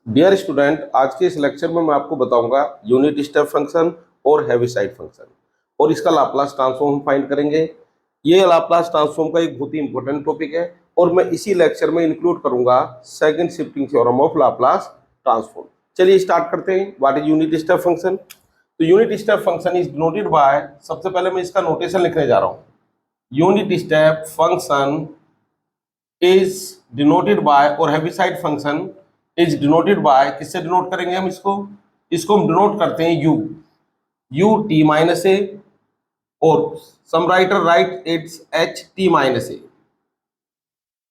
Dear student, आज के इस लेक्चर में मैं आपको बताऊंगा यूनिट स्टेप फंक्शन और हेविसाइड फंक्शन और इसका लाप्लास ट्रांसफॉर्म फाइंड करेंगे। ये लाप्लास ट्रांसफॉर्म का एक बहुत ही इंपॉर्टेंट टॉपिक है और मैं इसी लेक्चर में इंक्लूड करूंगा second shifting theorem of Laplace transform. चलिए स्टार्ट करते हैं। What is unit step function? तो unit step function is denoted by, सबसे पहले मैं इसका नोटेशन लिखने जा रहा हूँ। Unit step function is denoted by, और Heaviside function is denoted by, किससे डिनोट करेंगे हम इसको हम डिनोट करते हैं यू टी माइनस ए, और some writer write it's H T minus A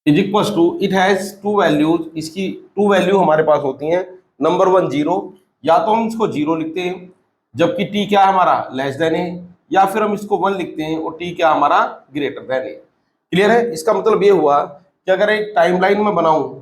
is equal to, it has two values, इसकी टू वैल्यू हमारे पास होती हैं। नंबर वन जीरो, या तो हम इसको जीरो लिखते हैं जबकि टी क्या है हमारा लेस देन ए, या फिर हम इसको वन लिखते हैं और टी क्या हमारा ग्रेटर देन ए। क्लियर है? इसका मतलब ये हुआ कि अगर एक टाइमलाइन में बनाऊं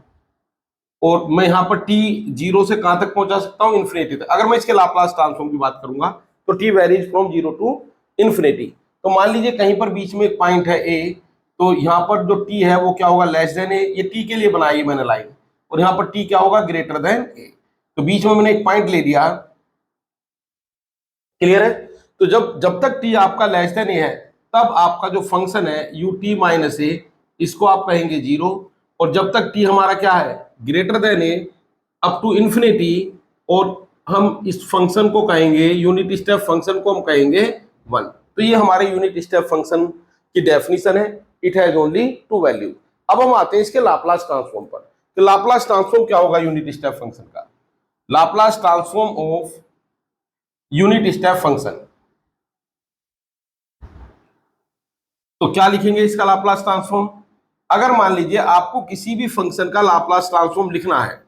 और मैं यहाँ पर टी जीरो से कहां तक पहुंचा सकता हूँ, इन्फिनिटी तक। अगर मैं इसके लाप्लास ट्रांसफॉर्म की बात करूंगा तो T varies from zero to infinity. तो मान लीजिए कहीं पर बीच में एक पॉइंट है ए, तो यहाँ पर जो टी है वो क्या होगा, लेस देन ए। ये टी के लिए बनाई है मैंने लाइन, और यहाँ पर टी क्या होगा, ग्रेटर देन ए। तो बीच में मैंने एक पॉइंट ले दिया। क्लियर है? तो जब जब तक टी आपका लेस देन ए है, तब आपका जो फंक्शन है यू टी माइनस ए, इसको आप कहेंगे जीरो। और जब तक टी हमारा क्या है, greater than A, up to infinity, और हम इस फंक्शन को कहेंगे, यूनिट स्टेप फंक्शन को हम कहेंगे वन। तो ये हमारे यूनिट स्टेप फंक्शन की डेफिनेशन है। It has only two value. अब हम आते हैं इसके लाप्लास ट्रांसफॉर्म पर। तो लाप्लास ट्रांसफॉर्म क्या होगा यूनिट स्टेप फंक्शन का? Laplace transform of unit step function, तो क्या लिखेंगे इसका लाप्लास ट्रांसफॉर्म? अगर मान लीजिए आपको किसी भी फंक्शन का लाप्लास ट्रांसफॉर्म लिखना है,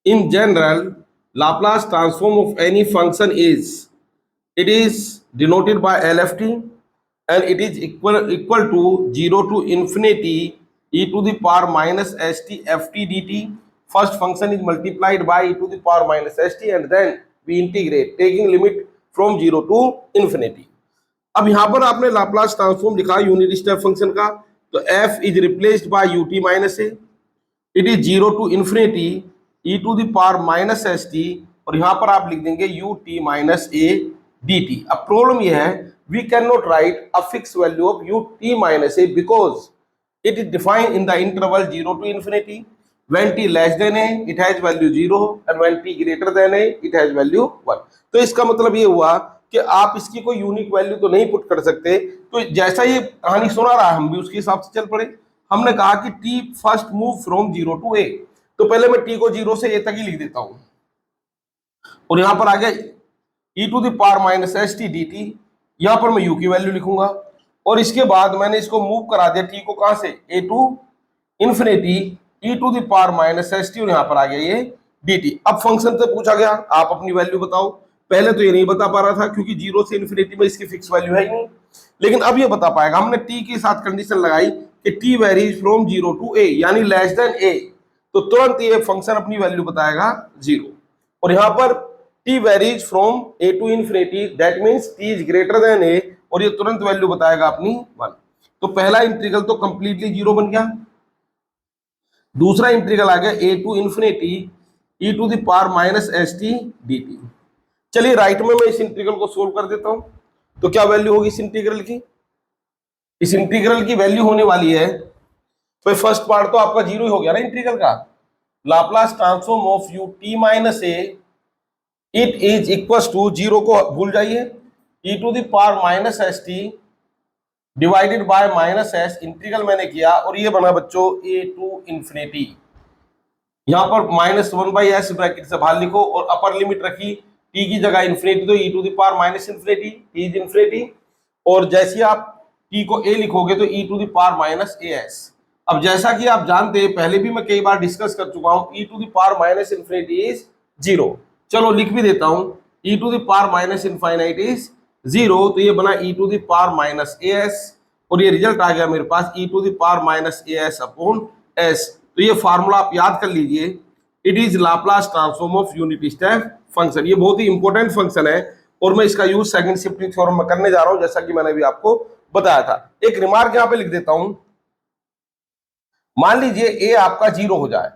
in general Laplace transform of any function is, it is denoted by LFT and it is equal to 0 to infinity e to the power minus st ft dt. First function is multiplied by e to the power minus st and then we integrate taking limit from 0 to infinity. अब यहां पर आपने Laplace transform लिखा unit step function का, तो f is replaced by ut minus a, it is 0 to infinity e to the power minus st, और यहां पर आप लिख देंगे ut minus a dt. अब प्रॉब्लम यह है, we can not write a fix value of ut minus a because it is defined in the interval 0 to infinity. When t less than a it has value 0 and when t greater than a it has value 1. तो इसका मतलब ये हुआ कि आप इसकी कोई unique value तो नहीं पुट कर सकते। तो जैसा ये कहानी सुना रहा है हम भी उसके हिसाब से चल पड़े। हमने कहा कि t first move from 0 to a, तो पहले मैं t को 0 से a तक ही लिख देता हूं, और यहां पर आ गया e to the power minus S T D T. यहां पर मैं u की वैल्यू लिखूंगा, और इसके बाद मैंने इसको मूव करा दिया t को कहां से, a to infinity e to the power minus S T, और यहां पर आ गया ये dt। अब फंक्शन से पूछा गया आप अपनी वैल्यू बताओ। पहले तो ये नहीं बता पा रहा था क्योंकि 0 से इन्फिनिटी में इसकी फिक्स वैल्यू है ही नहीं, लेकिन अब ये बता पाएगा। हमने t के साथ कंडीशन लगाई कि t varies from 0 to a, यानी लेस देन a, तो तुरंत ये फंक्शन अपनी वैल्यू बताएगा 0। और यहां पर t varies from a to infinity, that means t is greater than a, और ये तुरंत वैल्यू बताएगा अपनी 1। तो पहला इंटीग्रल तो कंप्लीटली 0 बन गया। दूसरा इंटीग्रल आ गया a to infinity e to the power minus S T D T. चलिए राइट में मैं इस इंटीग्रल को सोल्व कर देता हूं। तो क्या वैल्यू होगी इस इंटीग्रल की? इस इंटीग्रल की वैल्यू होने वाली है, तो फर्स्ट पार्ट तो आपका 0 ही हो गया ना इंटीग्रल का। Laplace transform of U T minus A, it is equal to, zero को भूल जाइए, e to the power minus S T divided by minus S, integral मैंने किया और ये बना बच्चों a टू इन्फिनिटी। यहां पर minus one by S bracket से बाहर लिखो और अपर लिमिट रखी t की जगह इन्फिनिटी, तो e to the power minus infinity, t is infinity. और जैसे आप t को a लिखोगे तो e to the power minus A S. अब जैसा कि आप जानते हैं, पहले भी मैं कई बार डिस्कस कर चुका हूं, e to the power minus infinity is 0। चलो लिख भी देता हूं, e to the power minus infinite is 0, तो ये बना e to the power minus A S, और ये रिजल्ट आ गया मेरे पास e to the power minus A S upon S. तो ये फार्मूला आप याद कर लीजिए, it is Laplace transform of unit step function. ये बहुत ही इंपॉर्टेंट फंक्शन है और मैं इसका यूज सेकंड शिफ्टिंग थ्योरम में करने जा रहा हूं, जैसा कि मैंने भी आपको बताया था। एक रिमार्क यहां पे लिख देता हूं, मान लीजिए a आपका 0 हो जाए,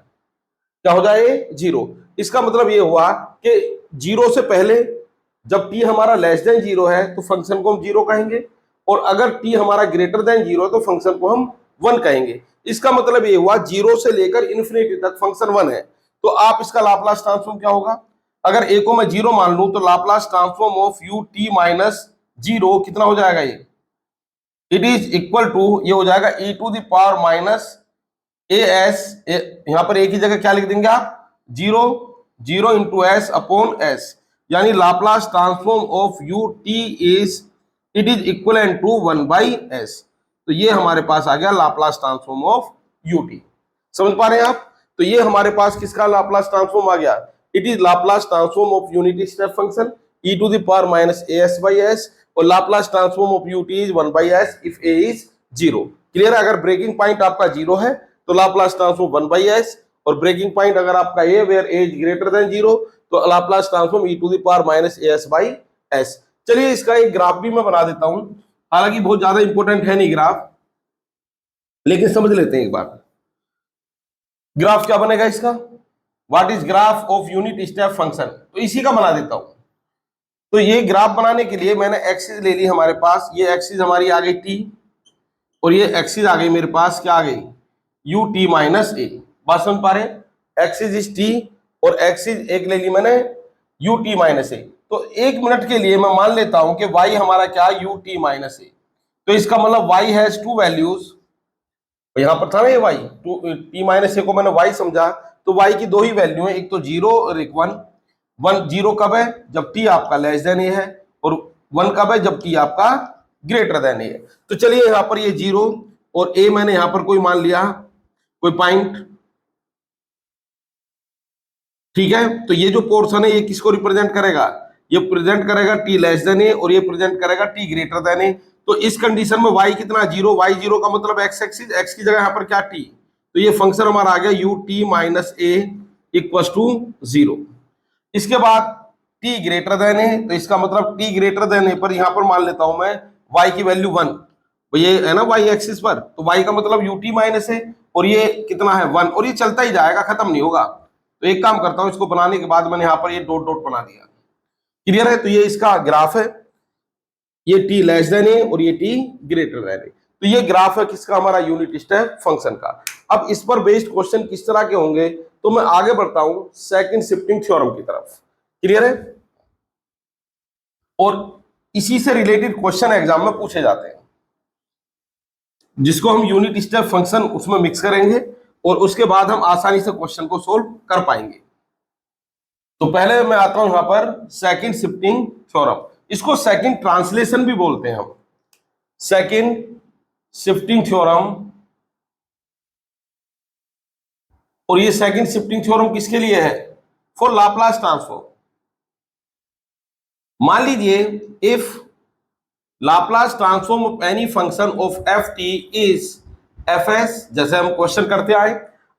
क्या हो जाए, 0। इसका मतलब ये हुआ कि जीरो से पहले जब t हमारा लेस देन जीरो है तो फंक्शन को हम जीरो कहेंगे, और अगर t हमारा ग्रेटर देन जीरो है तो फंक्शन को हम वन कहेंगे। इसका मतलब ये हुआ जीरो से लेकर इन्फिनिटी तक फंक्शन वन है। तो आप इसका लाप्लास ट्रांसफॉर्म क्या होगा, अगर a को मैं जीरो मान लूं तो Laplace transform of u t minus zero कितना हो जाएगा, ये इट इज इक्वल टू, ये हो जाएगा e to the power minus A S, यहां पर एक ही जगह क्या लिख देंगे आप, zero, zero into S upon S, यानी Laplace transform of U T is, it is equivalent to one by S. तो ये हमारे पास आ गया Laplace transform of U T. समझ पा रहे हैं आप? तो ये हमारे पास किसका लाप्लास ट्रांसफॉर्म आ गया, it is Laplace transform of unity step function e to the power minus A S by S, और Laplace transform of U T is one by S if A is zero. Clear है? अगर breaking point आपका zero है तो Laplace transform one by S, और breaking point अगर आपका A where A is greater than zero तो Laplace transform e to the power minus A S by S. चलिए इसका एक ग्राफ भी मैं बना देता हूं, हालांकि बहुत ज्यादा इंपॉर्टेंट है नहीं ग्राफ, लेकिन समझ लेते हैं एक बार। ग्राफ क्या बनेगा इसका, what is graph of unit step function, तो इसी का बना देता हूं। तो ये ग्राफ बनाने के लिए मैंने एक्सिस ले ली हमारे पास, ये एक्सिस हमारी आ गई टी, और ये एक्सिस आ गई मेरे पास क्या आ गई, यू टी माइनस ए। बात समझ पा रहे हैं? एक्सिस इज टी और एक्सिस एक ले ली मैंने यू टी माइनस ए। तो एक मिनट के लिए मैं मान लेता हूं कि y हमारा क्या, यू टी माइनस ए। तो इसका मतलब y हैज टू वैल्यूज, यहां पर था ना ये y, टू टी माइनस ए को मैंने y समझा, तो y की दो ही वैल्यू है, एक तो जीरो और एक वन। वन जीरो कब है, जब t आपका लेस देन ए है, और वन कब है, जब t आपका ग्रेटर देन ए है। तो चलिए यहां पर ये जीरो और a मैंने यहां पर कोई मान लिया, कोई पॉइंट, ठीक है। तो ये जो पोर्शन है ये किसको रिप्रेजेंट करेगा, ये प्रेजेंट करेगा t लेस देन ए, और ये प्रेजेंट करेगा t ग्रेटर देन ए। तो इस कंडीशन में y कितना, जीरो, y जीरो का मतलब x एक्सिस, x की जगह यहां पर क्या t, तो ये फंक्शन हमारा आ गया u t minus A equal to zero. इसके बाद t ग्रेटर देन ए, तो इसका मतलब t ग्रेटर देन ए पर यहां पर मान लेता हूं मैं y की वैल्यू वन, तो ये है ना y एक्सिस पर, तो y का मतलब u t माइनस ए, और ये कितना है वन, और ये चलता ही जाएगा, खत्म नहीं होगा। तो एक काम करता हूं, इसको बनाने के बाद मैंने यहां पर ये डॉट डॉट बना दिया। क्लियर है? तो ये इसका ग्राफ है, ये t लेस देन ए और ये t ग्रेटर देन ए। तो ये ग्राफ है किसका, हमारा यूनिट स्टेप फंक्शन का। अब इस पर बेस्ड क्वेश्चन किस तरह के होंगे, तो मैं आगे बढ़ता हूं सेकंड शिफ्टिंग थ्योरम की तरफ। क्लियर है? और इसी से रिलेटेड क्वेश्चन एग्जाम में पूछे जाते हैं, जिसको हम यूनिट स्टेप फंक्शन उसमें मिक्स करेंगे, और उसके बाद हम आसानी से क्वेश्चन को सोल्व कर पाएंगे। तो पहले मैं आता हूं यहां पर सेकंड शिफ्टिंग थ्योरम, इसको सेकंड ट्रांसलेशन भी बोलते हैं हम, सेकंड शिफ्टिंग थ्योरम। और ये सेकंड शिफ्टिंग थ्योरम किसके लिए है, फॉर लाप्लास ट्रांसफॉर्म। मान लीजिए if Laplace transform of any function of F T is F S, जैसे हम क्वेश्चन करते आए,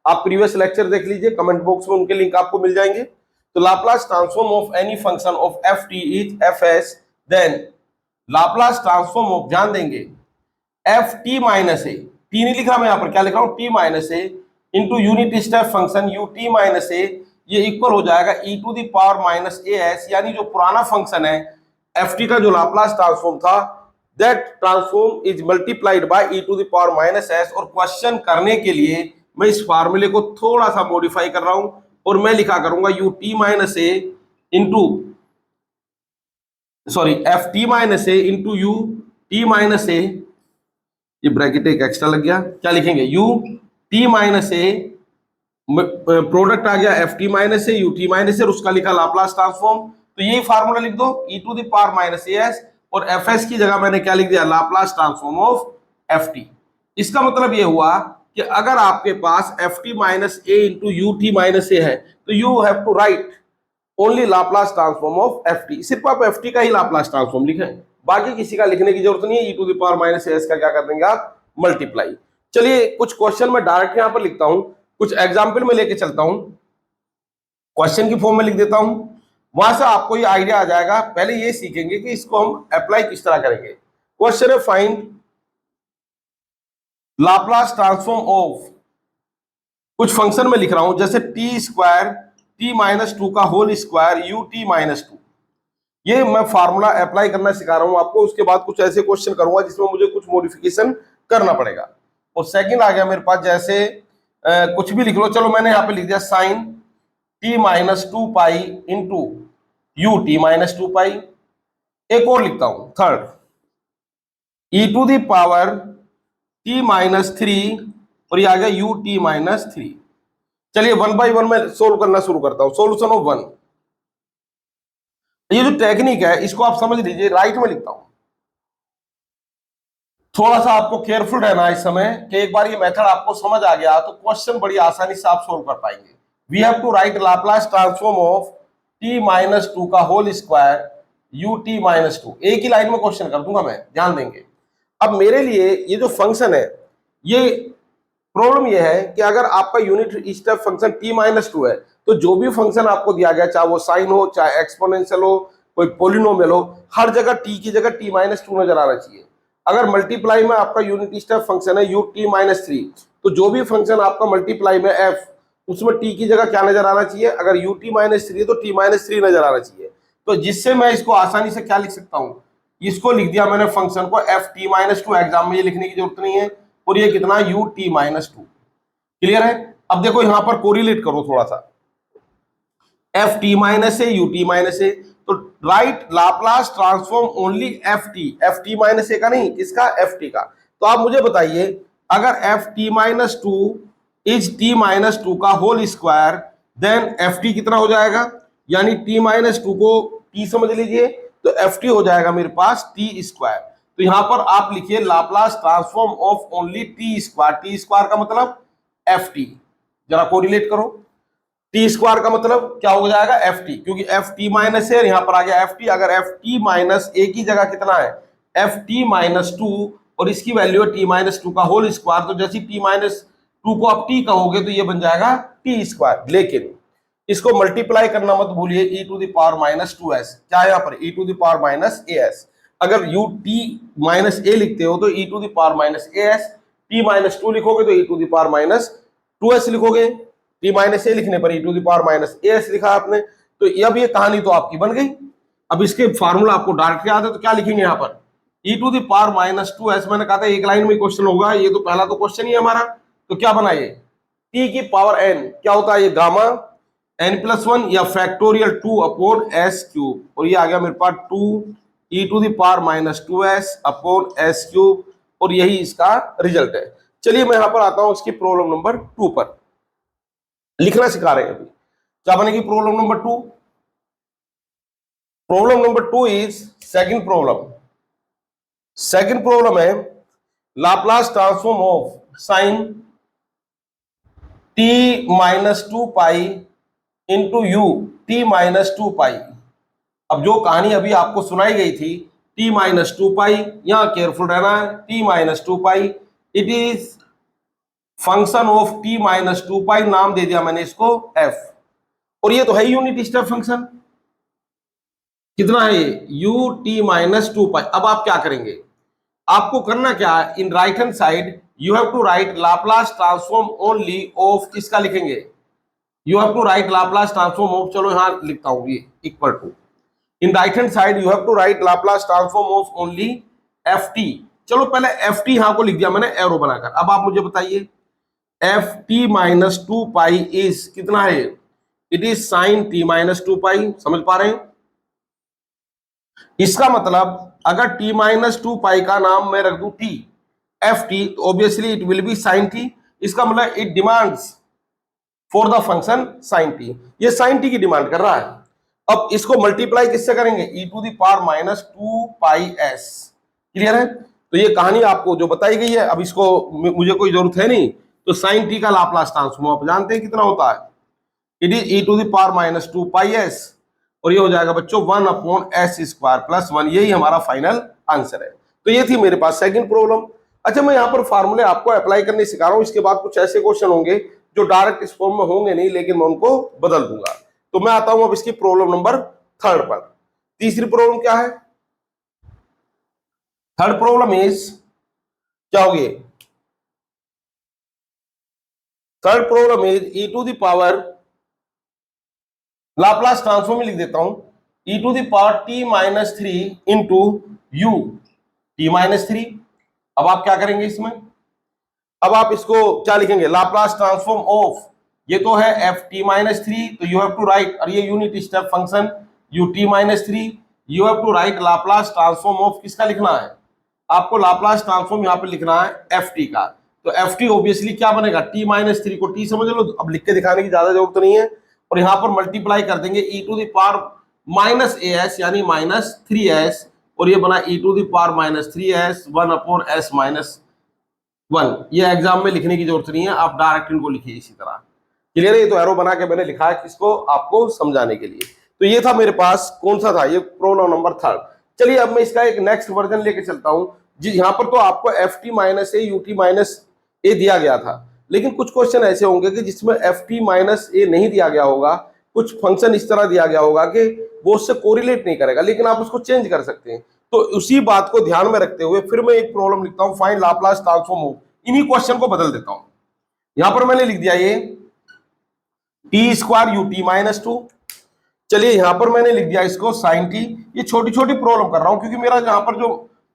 आप प्रीवियस लेक्चर देख लीजिए, कमेंट बॉक्स में उनके लिंक आपको मिल जाएंगे। तो Laplace transform of any function of F T is F S, then Laplace transform of, ध्यान देंगे, F T minus A, T नहीं लिख रहा मैं यहाँ पर, क्या लिख रहा हूं, T minus A into unit step function U T minus A, ये इक्वल हो जाएगा e to the power minus A S, यानी जो पुराना फंक्शन है एफ टी का जो लाप्लास ट्रांसफॉर्म था, that transform is multiplied by e to the power minus S. और क्वेश्चन करने के लिए मैं इस फार्मूले को थोड़ा सा मॉडिफाई कर रहा हूं, और मैं लिखा करूंगा U T minus A into, sorry, F T minus A into U T minus A, ये ब्रैकेट एक एक्स्ट्रा लग गया, क्या लिखेंगे, U T minus A, product आ गया F T minus A U T minus A, और उसका लिखा लाप्लास ट्रांसफॉर्म। तो यही फार्मूला लिख दो, e to the power minus A S, और एफ एस की जगह मैंने क्या लिख दिया, Laplace transform of F T. इसका मतलब ये हुआ कि अगर आपके पास F T minus A into U T minus A है, तो you have to write only Laplace transform of F T, सिर्फ आप एफ टी का ही लाप्लास ट्रांसफॉर्म लिखें, बाकी किसी का लिखने की जरूरत नहीं है। e to the power minus A S का क्या कर देंगे आप, मल्टीप्लाई। चलिए कुछ क्वेश्चन में डायरेक्ट यहां पर लिखता हूं, कुछ एग्जाम्पल में लेके चलता हूं, क्वेश्चन की फॉर्म में लिख देता हूं, वहां से आपको ये आइडिया आ जाएगा। पहले ये सीखेंगे कि इसको हम अप्लाई किस तरह करेंगे। क्वेश्चन है फाइंड लाप्लास ट्रांसफॉर्म ऑफ, कुछ फंक्शन में लिख रहा हूं, जैसे T square T minus two का whole square U T minus two. ये मैं फार्मूला अप्लाई करना सिखा रहा हूं आपको, उसके बाद कुछ ऐसे क्वेश्चन करूंगा जिसमें मुझे कुछ मॉडिफिकेशन करना पड़ेगा। और सेकंड आ गया मेरे पास, जैसे कुछ भी लिख लो, चलो मैंने यहाँ पे लिख दिया sine T minus two pi into U T minus two pi. एक और लिखता हूं third, E to the power T minus three, और ये आ गया यू टी माइनस थ्री। चलिए वन बाई वन में सोल्व करना शुरू करता हूं। सोल्यूशन ऑफ वन, ये जो टेक्निक है इसको आप समझ लीजिए, राइट में लिखता हूं। थोड़ा सा आपको केयरफुल रहना है इस समय कि एक बार ये मेथड आपको समझ आ गया तो क्वेश्चन बड़ी आसानी से आप सोल्व कर पाएंगे। We have to write Laplace transform of T minus two का whole square U T minus two. एक ही लाइन में क्वेश्चन कर दूंगा मैं, ध्यान देंगे। अब मेरे लिए ये जो फंक्शन है, ये प्रॉब्लम ये है कि अगर आपका unit step function T minus two है तो जो भी फंक्शन आपको दिया गया, चाहे वो साइन हो, चाहे एक्सपोनेंशियल हो, कोई पोलिनोमियल हो, हर जगह टी की जगह टी माइनस टू नजर आना चाहिए। अगर मल्टीप्लाई में आपका यूनिट स्टेप फंक्शन है यू टी माइनस थ्री, तो जो भी फंक्शन आपका मल्टीप्लाई में एफ, उसमें टी की जगह क्या नजर आना चाहिए? अगर यू टी माइनस थ्री है तो टी माइनस थ्री नजर आना चाहिए। तो जिससे मैं इसको आसानी से क्या लिख सकता हूं, इसको लिख दिया मैंने फंक्शन को F T minus to. Exam में ये लिखने की जरूरत नहीं है। और ये कितना? U T minus two. Clear है? अब देखो यहां पर कोरिलेट करो थोड़ा सा, F T minus A U T minus A, तो right Laplace transform only F T minus A का, नहीं किसका? एफ टी का। तो आप मुझे बताइए, अगर F T minus two is T minus two का whole square, then F T कितना हो जाएगा? यानी टी माइनस टू को टी समझ लीजिए, तो एफ टी हो जाएगा मेरे पास टी स्क्वायर। तो यहां पर आप लिखिए Laplace transform of only T square. T square का मतलब एफ टी, जरा कोरिलेट करो। टी स्क्वायर का मतलब क्या हो जाएगा? एफ टी, क्योंकि एफ टी माइनस है, यहां पर आ गया एफ टी। अगर एफ टी माइनस ए की जगह कितना है? एफ टी माइनस टू, और इसकी वैल्यू है टी माइनस टू का होल स्क्वायर। तो जैसे टी माइनस टू को आप टी कहोगे तो ये बन जाएगा टी स्क्वायर। लेकिन इसको मल्टीप्लाई करना मत भूलिए, E to the power minus two S. क्या है यहाँ पर? E to the power minus A S. अगर यू टी माइनस ए लिखते हो तो E to the power minus A S, T minus two लिखोगे तो E to the power minus two S लिखोगे। टी माइनस ए लिखने पर E to the power minus A S लिखा आपने। तो अब ये कहानी तो आपकी बन गई। अब इसके फार्मूला आपको डायरेक्ट याद है, तो क्या लिखेंगे यहाँ पर? E to the power minus two S. मैंने कहा था एक लाइन में क्वेश्चन होगा, ये तो पहला तो क्वेश्चन ही है हमारा। तो क्या बना ये? टी की पावर एन, क्या होता है ये? गामा एन प्लस वन या factorial two upon S cube. और ये आ गया मेरे पास two E to the power minus two S upon S cube, और यही इसका रिजल्ट है। चलिए मैं यहां पर आता हूं इसकी प्रॉब्लम नंबर टू पर। लिखना सिखा रहे हैं अभी। क्या बनेगी problem number two? Problem number two is second problem. Second problem है Laplace transform of sine T minus two pi into U T minus two pi. अब जो कहानी अभी आपको सुनाई गई थी, टी माइनस टू पाई, यहां केयरफुल रहना है, T minus two pi, it is function of T minus two pi, नाम दे दिया मैंने इसको एफ। और ये तो है यूनिट स्टेप फंक्शन। कितना है ये? U T minus two pi. अब आप क्या करेंगे? आपको करना क्या है? In right hand side you have to write Laplace transform only of, किसका लिखेंगे? You have to write Laplace transform of, चलो यहां लिखता हूं, ये equal to, in right hand side you have to write Laplace transform of only F T. चलो पहले F T यहां को लिख दिया मैंने एरो बनाकर। अब आप मुझे बताइए, F T minus two pi is कितना है? It is sine T minus two pi. समझ पा रहे हैं? इसका मतलब अगर टी माइनस टू पाई का नाम मैं रख दूं टी, एफ टी, तो obviously it will be sine T. इसका मतलब it demands for the function sine T. ये साइन टी की डिमांड कर रहा है। अब इसको मल्टीप्लाई किससे करेंगे? E to the power minus two pi S. Clear है? तो ये कहानी आपको जो बताई गई है, अब इसको मुझे कोई जरूरत है नहीं। तो साइन टी का लाप्लास ट्रांसफॉर्म आप जानते हैं कितना होता है? It is E to the power minus two pi S, और ये हो जाएगा बच्चों one upon S square plus one. यही हमारा फाइनल आंसर है। तो ये थी मेरे पास सेकंड प्रॉब्लम। अच्छा, मैं यहाँ पर फार्मूले आपको अप्लाई करने सिखा रहा हूँ। इसके बाद कुछ ऐसे क्वेश्चन होंगे जो डायरेक्ट इस फॉर्म में होंगे नहीं, लेकिन मैं उनको बदल दूंगा। तो मैं आता हूं अब इसकी प्रॉब्लम नंबर थर्ड पर। तीसरी प्रॉब्लम क्या है? थर्ड प्रॉब्लम इज, क्या होगी? Third problem is E to the power Laplace transform लिख देता हूं e to the power t minus 3 into u t minus 3। अब आप क्या करेंगे इसमें, अब आप इसको क्या लिखेंगे, लाप्लास ट्रांसफॉर्म ऑफ, ये तो है एफ टी माइनस 3, तो यू हैव टू राइट, और ये unit step function U T minus 3, you have to write Laplace transform of, किसका लिखना है आपको, लाप्लास ट्रांसफॉर्म यहाँ पे लिखना है एफ टी का। तो एफ टी ऑब्वियसली क्या बनेगा, टी माइनस 3 को टी समझ लो, अब लिख के दिखाने की ज्यादा जरूरत नहीं है, और यहाँ पर मल्टीप्लाई कर देंगे E to the power minus A S यानी माइनस 3s, और ये बना E to the power minus 3s 1 अपॉन s माइनस 1। ये एग्जाम में लिखने की जरूरत नहीं है, आप डायरेक्ट इनको लिखिए इसी तरह। क्लियर है, ये तो एरो बना के मैंने लिखा है किसको, आपको समझाने के लिए। तो ये था मेरे पास, कौन सा था ये, प्रॉब्लम नंबर 3। चलिए अब मैं इसका एक नेक्स्ट वर्जन लेके चलता हूं जी। यहाँ पर तो आपको F T minus A U T minus A दिया गया था, लेकिन कुछ क्वेश्चन ऐसे होंगे कि जिसमें एफ टी माइनस ए नहीं दिया गया होगा, कुछ फंक्शन इस तरह दिया गया होगा कि वो उससे कोरिलेट नहीं करेगा, लेकिन आप उसको चेंज कर सकते हैं। तो उसी बात को ध्यान में रखते हुए फिर मैं एक प्रॉब्लम लिखता हूं, फाइंड लाप्लास ट्रांसफॉर्म ऑफ, इन्हीं क्वेश्चन को बदल देता हूं। यहां पर मैंने लिख दिया ये T square U T minus 2। चलिए यहां पर मैंने लिख दिया इसको साइन टी। ये छोटी छोटी प्रॉब्लम कर रहा हूं क्योंकि मेरा यहां पर जो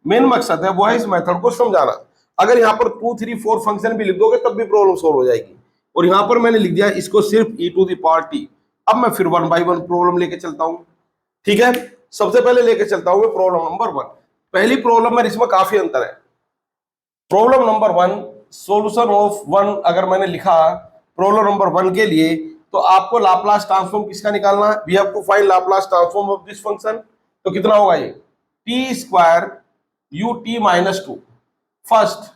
मेन मकसद है वो है इस मेथड को समझाना। अगर यहां पर 2 3 4 फंक्शन भी लिख दोगे तब भी प्रॉब्लम सोल्व हो जाएगी। और यहां पर मैंने लिख दिया इसको सिर्फ ई टू द पावर टी। अब मैं फिर 1 बाय 1 प्रॉब्लम लेके चलता हूं, ठीक है। सबसे पहले लेके चलता हूं मैं प्रॉब्लम नंबर 1। पहली प्रॉब्लम में इसमें काफी अंतर है। प्रॉब्लम नंबर 1 सॉल्यूशन ऑफ 1, अगर मैंने लिखा प्रॉब्लम नंबर 1 के लिए, तो आपको लाप्लास ट्रांसफॉर्म किसका निकालना है, we have to find Laplace transform of this function. तो कितना होगा ये T square U T minus 2। First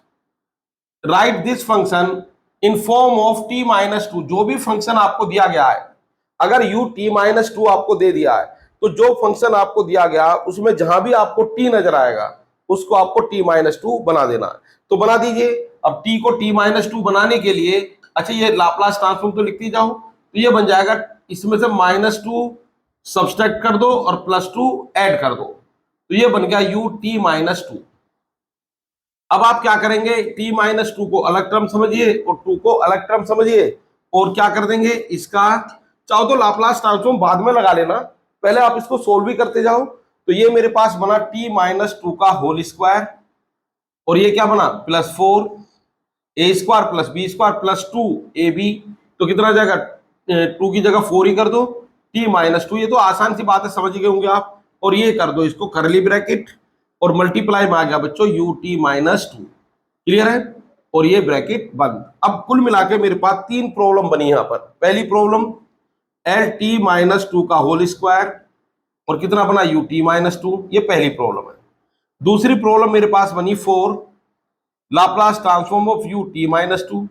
write this function in form of T minus 2। जो भी फंक्शन आपको दिया गया है, अगर यू टी माइनस 2 आपको दे दिया है, तो जो फंक्शन आपको दिया गया उसमें जहां भी आपको टी नजर आएगा उसको आपको टी माइनस 2 बना देना है। तो बना दीजिए। अब टी को टी माइनस 2 बनाने के लिए, अच्छा ये लाप्लास ट्रांसफॉर्म तो लिखती जाओ, तो ये बन जाएगा इसमें से -2 सब्सट्रैक्ट कर दो और +2 ऐड कर दो, तो ये बन गया यू टी माइनस 2। अब आप क्या करेंगे, t माइनस 2 को अलग टर्म समझिए और 2 को अलग टर्म समझिए, और क्या कर देंगे इसका, चाहो तो लाप्लास ट्रांसफॉर्म बाद में लगा लेना, पहले आप इसको सोल्व भी करते जाओ। तो ये मेरे पास बना t माइनस 2 का होल स्क्वायर, और ये क्या बना +4 a square plus B square plus 2 ab। तो कितना जाएगा, 2 की जगह 4 ही कर दो, t माइनस 2। ये तो आसान सी बात है, समझ गए होंगे आप। और ये कर दो इसको करली ब्रैकेट, और मल्टीप्लाई में आ गया बच्चों यू टी माइनस 2। क्लियर है, और ये ब्रैकेट बंद। अब कुल मिला के मेरे पास 3 प्रॉब्लम बनी यहां पर। पहली प्रॉब्लम एल टी माइनस 2 का होल स्क्वायर, और कितना बना यू टी माइनस 2, ये पहली प्रॉब्लम है। दूसरी प्रॉब्लम मेरे पास बनी 4 Laplace transform of U T minus 2,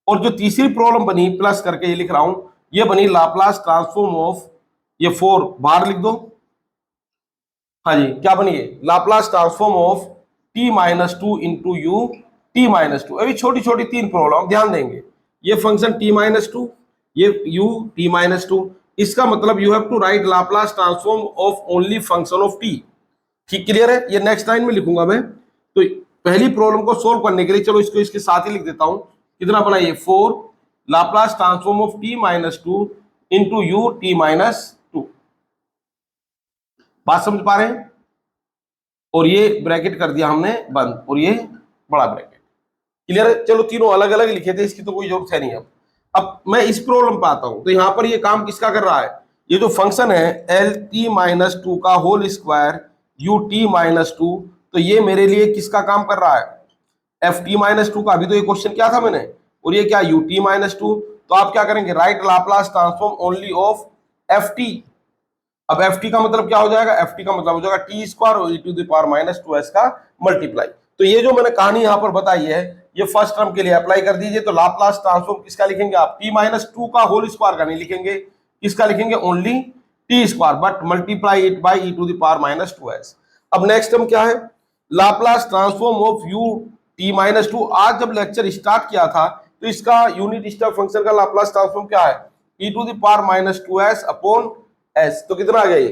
और जो तीसरी प्रॉब्लम बनी प्लस करके ये लिख रहा हूं, ये बनी लाप्लास ट्रांसफॉर्म ऑफ, ये 4 बाहर लिख दो, हाँ जी क्या बनी है, Laplace transform of t minus 2 into U T minus 2। अभी छोटी छोटी 3 प्रॉब्लम ध्यान देंगे। ये फंक्शन t माइनस 2, ये u t माइनस 2, इसका मतलब you have to write Laplace transform of only function of t। ठीक क्लियर है, ये नेक्स्ट लाइन में लिखूंगा मैं। तो पहली प्रॉब्लम को सोल्व करने के लिए चलो इसको इसके साथ ही लिख देता हूं। कितना बना ये 4 Laplace transform of t minus 2 into U T minus 2। बात समझ पा रहे हैं, और ये ब्रैकेट कर दिया हमने बंद, और ये बड़ा ब्रैकेट। क्लियर है, चलो तीनों अलग अलग लिखे थे, इसकी तो कोई जरूरत है नहीं। अब मैं इस प्रॉब्लम पे आता हूं, तो यहां पर ये काम किसका कर रहा है, ये जो फंक्शन है एल टी माइनस 2 का whole square U T minus 2, तो ये मेरे लिए किसका काम कर रहा है, एफ टी माइनस 2 का। अभी तो ये क्वेश्चन क्या था मैंने, और ये क्या यू टी माइनस 2। तो आप क्या करेंगे, right Laplace transform only of F T. अब एफ टी का मतलब क्या हो जाएगा, एफ टी का मतलब हो जाएगा टी स्क्वायर और E to the power minus 2s का मल्टीप्लाई। तो ये जो मैंने कहानी यहां पर बताई है, ये फर्स्ट टर्म के लिए अप्लाई कर दीजिए। तो लाप्लास ट्रांसफॉर्म किसका लिखेंगे आप, टी माइनस 2 का होल स्क्वायर का नहीं लिखेंगे, किसका लिखेंगे, only T square, but multiply it by E to the power minus 2s। अब नेक्स्ट टर्म क्या है, Laplace transform of U T minus 2। आज जब लेक्चर स्टार्ट किया था तो इसका यूनिट स्टेप फंक्शन का लाप्लास ट्रांसफॉर्म क्या है, E to the power minus 2s upon s। तो कितना आ गया ये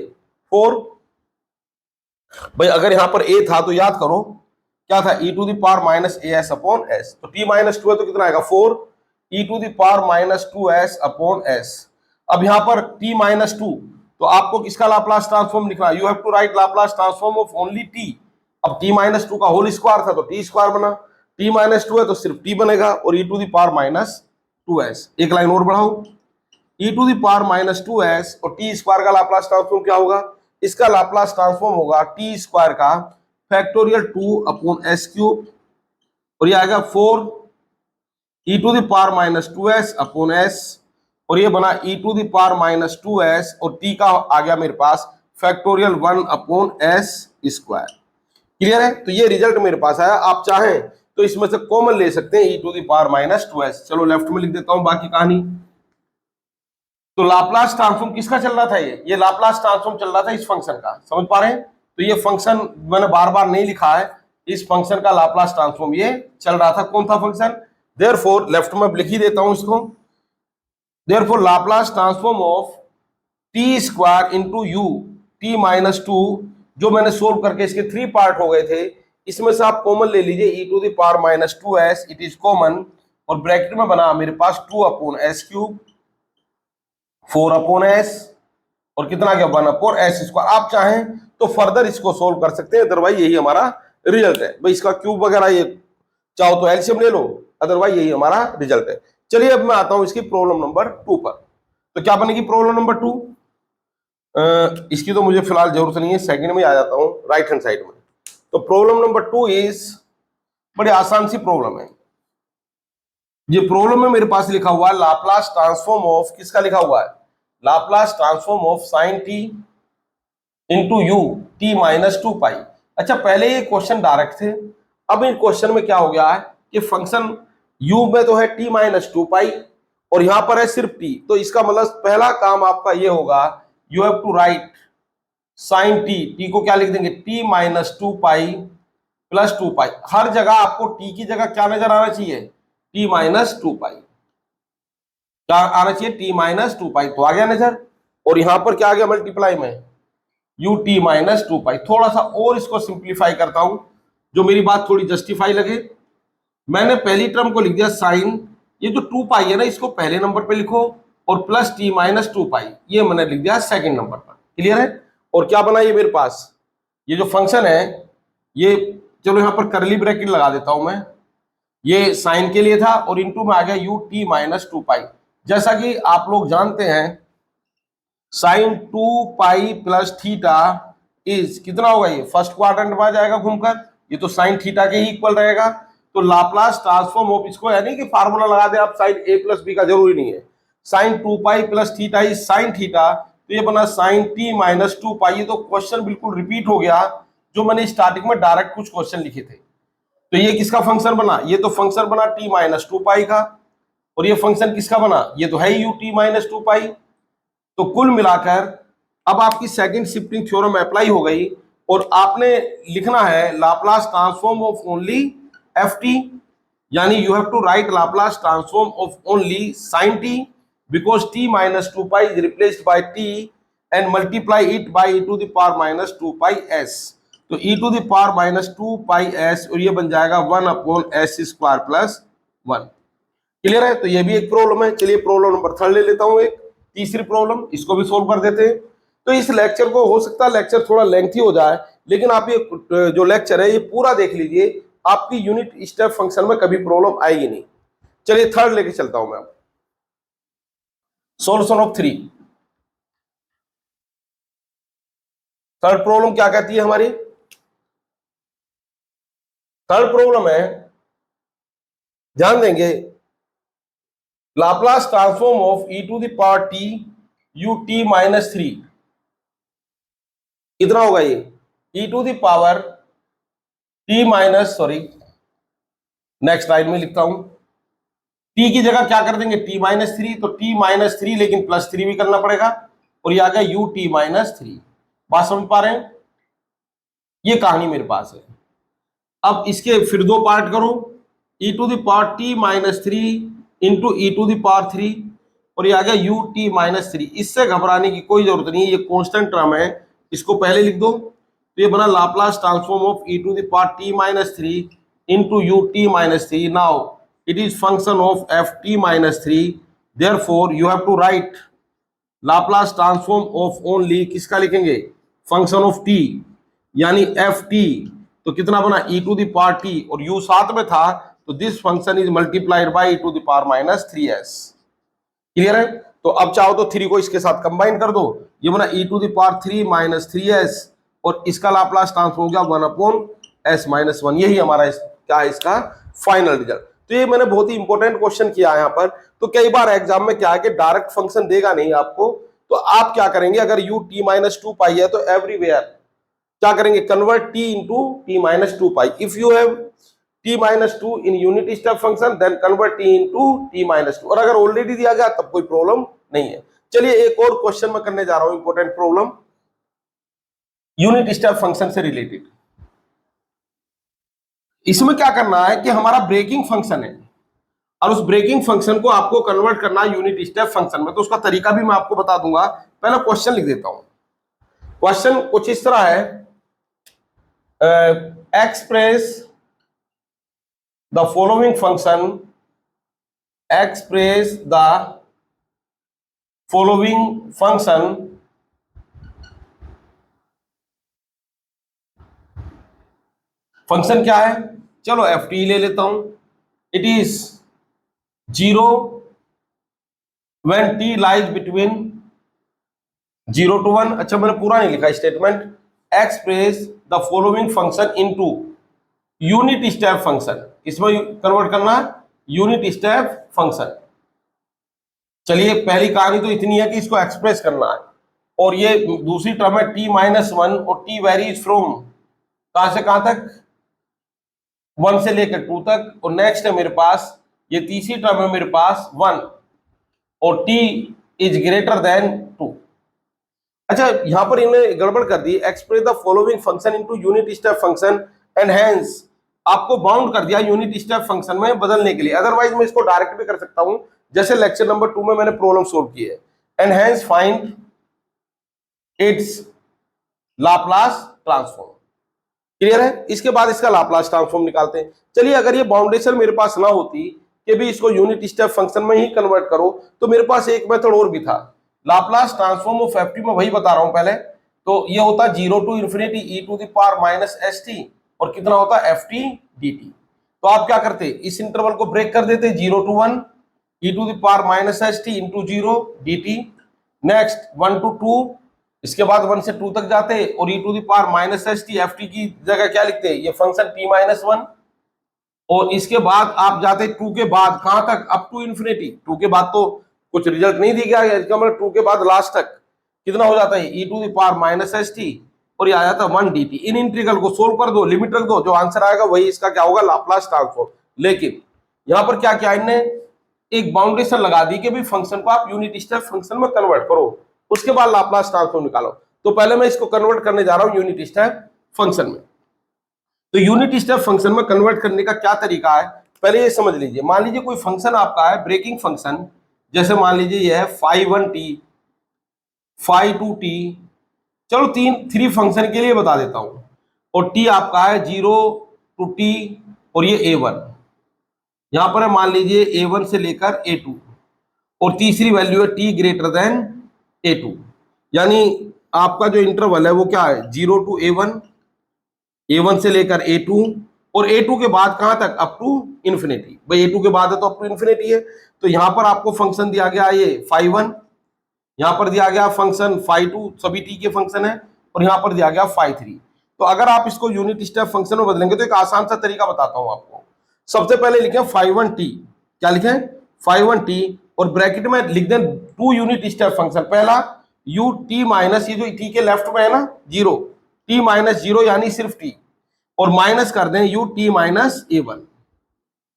4। भाई अगर यहां पर a था तो याद करो क्या था, e to the power minus as upon s। तो t माइनस 2 है तो कितना आएगा 4 e to the power minus 2s upon s। अब यहाँ पर t माइनस टू, तो आपको किसका लाप्लास ट्रांसफॉर्म लिखना है? You have to write Laplace transform of only t। अब t माइनस टू का होल स्क्वायर था तो t स्क्वायर बना, t माइनस टू है तो सिर्फ t बनेगा, और e to the power minus 2s। एक लाइन और बढ़ाओ, e to the power minus 2s और t स्क्वायर का लाप्लास ट्रांसफॉर्म क्या होगा? इसका लाप्लास ट्रांसफॉर्म होगा t स्क्वायर का फैक्टोरियल 2 अपॉन s क्यूब, और ये आएगा 4 e to the power minus 2s upon s, और ये बना e to the power minus 2s, और t का आ गया मेरे पास फैक्टोरियल 1 अपॉन s स्क्वायर। क्लियर है? तो ये रिजल्ट मेरे पास आया। आप चाहें तो इसमें से कॉमन ले सकते हैं e to the power minus 2s। चलो लेफ्ट में लिख देता हूं बाकी कहानी। तो लाप्लास ट्रांसफॉर्म किसका चल रहा था? ये लाप्लास ट्रांसफॉर्म चल रहा था इस फंक्शन का, समझ पा रहे हैं? तो ये फंक्शन मैंने बार बार नहीं लिखा है, इस फंक्शन का लाप्लास ट्रांसफॉर्म ये चल रहा था। कौन था फंक्शन? देयरफॉर लेफ्ट में लिख ही देता हूं इसको, therefore Laplace transform of T square into U T minus to, जो मैंने सोल्व करके इसके 3 पार्ट हो गए थे, इसमें से आप कॉमन ले लीजिए e to the power minus 2s, it is common, और ब्रैकेट में बना मेरे पास 2 upon s cube, 4 upon s, और कितना क्या 1 अपॉन s स्क्वायर। आप चाहें तो फर्दर इसको सोल्व कर सकते हैं, अदरवाइज यही हमारा रिजल्ट है। भाई इसका क्यूब वगैरह ये चाहो तो एलसीएम ले लो, अदरवाइज यही हमारा रिजल्ट है। चलिए अब मैं आता हूं इसकी प्रॉब्लम नंबर 2 पर। तो क्या बनेगी प्रॉब्लम नंबर 2? इसकी तो मुझे फिलहाल जरूरत नहीं है, सेकंड में आ जाता हूं राइट हैंड साइड में। तो प्रॉब्लम नंबर 2 इज बड़ी आसान सी प्रॉब्लम है। ये प्रॉब्लम में मेरे पास लिखा हुआ है लाप्लास ट्रांसफॉर्म ऑफ, किसका लिखा हुआ है? Laplace transform of sine T into U T minus 2 पाई। अच्छा, पहले ये क्वेश्चन डायरेक्ट थे, अब इन क्वेश्चन में क्या हो गया है कि फंक्शन u में तो है t माइनस 2 पाई, और यहां पर है सिर्फ t। तो इसका मतलब पहला काम आपका ये होगा, you have to write sine t को क्या लिख देंगे? t minus 2 pi plus 2 pi. हर जगह आपको t की जगह क्या नजर आना चाहिए? t माइनस 2 पाई। क्या आना चाहिए? t माइनस 2 पाई, तो आ गया नजर। और यहां पर क्या आ गया मल्टीप्लाई में? u t माइनस 2 पाई। थोड़ा सा और इसको सिंप्लीफाई करता हूं, जो मेरी बात थोड़ी जस्टिफाई लगे। मैंने पहली टर्म को लिख दिया साइन, ये जो 2 पाई है ना, इसको पहले नंबर पे लिखो, और प्लस t माइनस 2 पाई ये मैंने लिख दिया सेकंड नंबर पर। क्लियर है? और क्या बना ये मेरे पास? ये जो फंक्शन है ये, चलो यहां पर करली ब्रैकेट लगा देता हूं मैं, ये साइन के लिए था, और इनटू में आ गया u t माइनस 2 पाई। जैसा कि आप लोग जानते हैं sine 2 pi plus theta is कितना होगा? ये फर्स्ट क्वाड्रेंट में आ जाएगा घूमकर, ये तो साइन थीटा के ही इक्वल रहेगा। तो लाप्लास ट्रांसफॉर्म ऑफ इसको, यानी कि फार्मूला लगा दे आप, साइन a प्लस बी का जरूरी नहीं है। Sine 2 pi plus theta is sine theta, तो ये बना साइन t माइनस 2 पाई। ये तो क्वेश्चन बिल्कुल रिपीट हो गया, जो मैंने स्टार्टिंग में डायरेक्ट कुछ क्वेश्चन लिखे थे। तो ये किसका फंक्शन बना? ये तो फंक्शन बना t माइनस 2 पाई का, और ये फंक्शन किसका बना? ये तो है u t माइनस 2 पाई। तो कुल मिलाकर अब आपकी सेकंड शिफ्टिंग थ्योरम अप्लाई हो गई, और आपने लिखना है Laplace transform of only F T, यानी you have to write Laplace transform of only sine T, because T minus 2 pi is replaced by T, and multiply it by e to the power minus 2 pi s। तो e to the power minus 2 pi s, और ये बन जाएगा 1 अपॉन s square plus 1। Clear है? तो ये भी एक प्रॉब्लम है। चलिए प्रॉब्लम नंबर 3 ले लेता हूं, एक तीसरी प्रॉब्लम, इसको भी सोल्व कर देते हैं। तो इस लेक्चर को, हो सकता है लेक्चर थोड़ा लेंथी हो जाए, लेकिन आप ये जो लेक्चर है ये पूरा देख लीजिए, आपकी यूनिट स्टेप फंक्शन में कभी प्रॉब्लम आएगी नहीं। चलिए थर्ड लेके चलता हूं मैं अब, सॉल्यूशन ऑफ 3। थर्ड प्रॉब्लम क्या कहती है हमारी? थर्ड प्रॉब्लम है, ध्यान देंगे, Laplace transform of e to the power t u t minus 3। कितना होगा ये? e to the power t minus, sorry next line में लिखता हूं, t की जगह क्या कर देंगे? t माइनस 3, तो t माइनस 3 लेकिन प्लस 3 भी करना पड़ेगा, और ये आ गया u t माइनस 3। बात समझ पा रहे हैं? ये कहानी मेरे पास है। अब इसके फिर 2 पार्ट करो, e to the power t minus 3 into e to the power 3, और ये आ गया u t माइनस 3। इससे घबराने की कोई जरूरत नहीं है, ये कांस्टेंट टर्म है, इसको पहले लिख दो। तो ये बना Laplace transform of e to the power t minus 3 into u t minus 3। Now it is function of f t minus 3, therefore you have to write Laplace transform of only किसका लिखेंगे, फंक्शन ऑफ टी, यानी F T, तो कितना बना e to the power T, और u साथ में था तो this function is multiplied by e to the power minus 3s। Clear है? तो अब चाहो तो 3 को इसके साथ कंबाइन कर दो, ये बना e to the power 3 minus 3s, और इसका लाप्लास ट्रांसफॉर्म हो गया 1 अपॉन s माइनस 1। यही हमारा क्या है इसका फाइनल रिजल्ट। तो ये मैंने बहुत ही इंपॉर्टेंट क्वेश्चन किया है यहाँ पर। तो कई बार एग्जाम में क्या है कि डायरेक्ट फंक्शन देगा नहीं आपको, तो आप क्या करेंगे, अगर u t माइनस 2 पाई है तो एवरीवेयर क्या करेंगे, convert t into T minus 2 pi. If you have t minus 2 in unit step function then convert t into T minus 2, और अगर ऑलरेडी दिया गया तब कोई प्रॉब्लम नहीं है। चलिए एक और क्वेश्चन मैं करने जा रहा हूं, important problem unit step function से रिलेटेड। इसमें क्या करना है कि हमारा ब्रेकिंग फंक्शन है, और उस ब्रेकिंग फंक्शन को आपको कन्वर्ट करना है यूनिट स्टेप फंक्शन में। तो उसका तरीका भी मैं आपको बता दूंगा, पहले क्वेश्चन लिख देता हूं। क्वेश्चन कुछ इस तरह है, express the following function, express the following function function क्या है, चलो एफ टी ले लेता हूं। It is 0 when t lies between 0 to 1। अच्छा मैंने पूरा नहीं लिखा statement, express the following function into unit step function, इसमें कन्वर्ट करना यूनिट स्टेप फंक्शन। चलिए पहली कहानी तो इतनी है कि इसको एक्सप्रेस करना है, और ये दूसरी टर्म है t माइनस 1, और t वेरीज फ्रॉम कहां से कहां तक, 1 से लेकर 2 तक, और नेक्स्ट है मेरे पास ये तीसरी टर्म है मेरे पास 1, और t इज ग्रेटर देन 2। अच्छा यहां पर इन्हें गड़बड़ कर दी, express the following function into unit step function and hence आपको बाउंड कर दिया यूनिट स्टेप फंक्शन में बदलने के लिए। अदरवाइज मैं इसको डायरेक्ट भी कर सकता हूं, जैसे लेक्चर नंबर 2 में मैंने प्रॉब्लम सोल्व की है। And hence find its Laplace transform. Clear है? इसके बाद इसका लाप्लास ट्रांसफॉर्म निकालते हैं। चलिए अगर ये बाउंडेशन मेरे पास ना होती कि भी इसको यूनिट स्टेप फंक्शन में ही कन्वर्ट करो, तो मेरे पास एक मेथड और भी था, Laplace transform of F T. मैं वही बता रहा हूं पहले, तो ये होता 0 to infinity E to the power minus S T, और कितना होता एफ टी डी टी। तो आप क्या करते, इस इंटरवल को ब्रेक कर देते 0 to 1 E to the power minus S T into 0 D T, next 1 to 2, इसके बाद 1 से 2 तक जाते, और E to the power minus S T F T की जगह क्या लिखते हैं, ये फंक्शन टी माइनस 1, और इसके बाद आप जाते 2 के बाद कहां तक, अप टू इन्फिनिटी। 2 के बाद तो कुछ रिजल्ट नहीं दिया गया, इसका मतलब 2 के बाद लास्ट तक कितना हो जाता है, E to the power minus S T, और ये आ जाता है 1 डी टी। इन इंटीग्रल को सोल्व कर दो, लिमिट रख दो, जो आंसर आएगा वही इसका क्या होगा, लाप्लास ट्रांसफॉर्म। लेकिन यहां पर क्या किया इनने, एक बाउंडेशन लगा दी कि भी फंक्शन को आप यूनिट स्टेप फंक्शन में कन्वर्ट करो, उसके बाद लाप्लास ट्रांसफॉर्म निकालो। तो पहले मैं इसको कन्वर्ट करने जा रहा हूं यूनिट स्टेप फंक्शन में। तो यूनिट स्टेप फंक्शन में कन्वर्ट करने का क्या तरीका है, पहले ये समझ लीजिए। मान लीजिए कोई फंक्शन आपका है ब्रेकिंग फंक्शन, जैसे मान लीजिए ये है फाई 1 टी, फाई 2 टी, चलो 3 फंक्शन के लिए बता देता हूं, और टी आपका है 0 टू टी, और ये a1 यहां पर है, मान लीजिए a1 से लेकर a2, और तीसरी वैल्यू है t ग्रेटर देन a2, यानी आपका जो इंटरवल है वो क्या है 0 टू a1, a1 से लेकर a2, और a2 के बाद कहां तक, अप टू इन्फिनिटी। भाई a2 के बाद है तो अप टू इन्फिनिटी है, तो यहां पर आपको फंक्शन दिया गया ये फाई 1, यहां पर दिया गया फंक्शन फाई 2, सभी t के फंक्शन है, और यहां पर दिया गया फाई 3। तो अगर आप इसको यूनिट स्टेप फंक्शन में बदलेंगे तो एक आसान सा तरीका बताता हूं आपको। सबसे पहले लिखें फाई 1 टी, क्या लिखें, फाई 1 टी, और ब्रैकेट में लिख दें 2 यूनिट स्टेप फंक्शन। पहला u t माइनस, ये जो t के लेफ्ट में है ना 0, t माइनस 0 यानी सिर्फ t, और माइनस कर दें u t minus a1।